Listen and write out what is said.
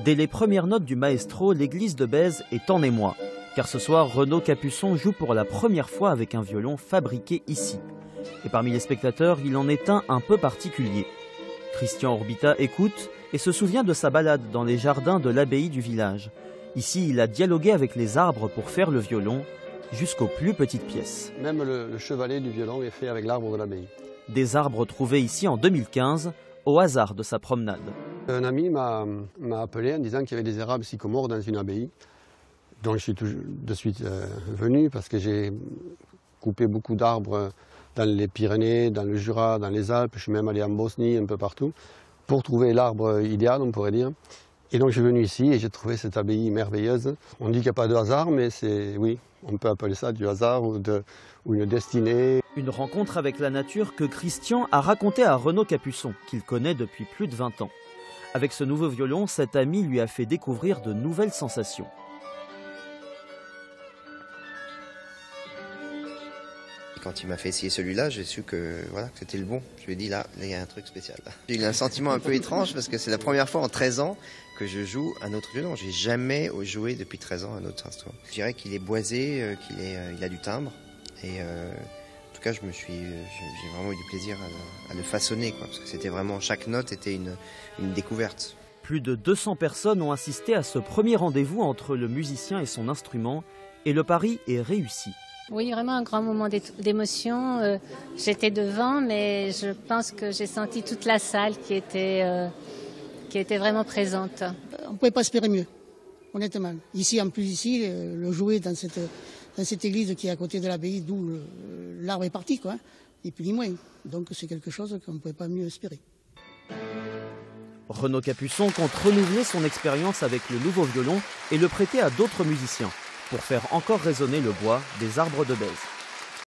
Dès les premières notes du maestro, l'église de Bèze est en émoi. Car ce soir, Renaud Capuçon joue pour la première fois avec un violon fabriqué ici. Et parmi les spectateurs, il en est un peu particulier. Christian Orbita écoute et se souvient de sa balade dans les jardins de l'abbaye du village. Ici, il a dialogué avec les arbres pour faire le violon, jusqu'aux plus petites pièces. Même le chevalet du violon est fait avec l'arbre de l'abbaye. Des arbres trouvés ici en 2015, au hasard de sa promenade. Un ami m'a appelé en disant qu'il y avait des érables sycomores dans une abbaye. Donc je suis de suite venu parce que j'ai coupé beaucoup d'arbres dans les Pyrénées, dans le Jura, dans les Alpes. Je suis même allé en Bosnie, un peu partout, pour trouver l'arbre idéal, on pourrait dire. Et donc je suis venu ici et j'ai trouvé cette abbaye merveilleuse. On dit qu'il n'y a pas de hasard, mais oui, on peut appeler ça du hasard ou une destinée. Une rencontre avec la nature que Christian a racontée à Renaud Capuçon, qu'il connaît depuis plus de 20 ans. Avec ce nouveau violon, cet ami lui a fait découvrir de nouvelles sensations. Quand il m'a fait essayer celui-là, j'ai su que c'était le bon. Je lui ai dit là, il y a un truc spécial. J'ai eu un sentiment un peu étrange parce que c'est la première fois en 13 ans que je joue un autre violon. J'ai jamais joué depuis 13 ans un autre instrument. Je dirais qu'il est boisé, il a du timbre. Et en tout cas, j'ai vraiment eu du plaisir à le façonner, parce que c'était vraiment, chaque note était une découverte. Plus de 200 personnes ont assisté à ce premier rendez-vous entre le musicien et son instrument, et le pari est réussi. Oui, vraiment un grand moment d'émotion. J'étais devant, mais je pense que j'ai senti toute la salle qui était vraiment présente. On ne pouvait pas espérer mieux, honnêtement. Ici, en plus, le jouer dans cette église qui est à côté de l'abbaye, d'où l'arbre est parti, et puis ni moins. Donc c'est quelque chose qu'on ne pouvait pas mieux espérer. Renaud Capuçon compte renouveler son expérience avec le nouveau violon et le prêter à d'autres musiciens, pour faire encore résonner le bois des arbres de Bèze.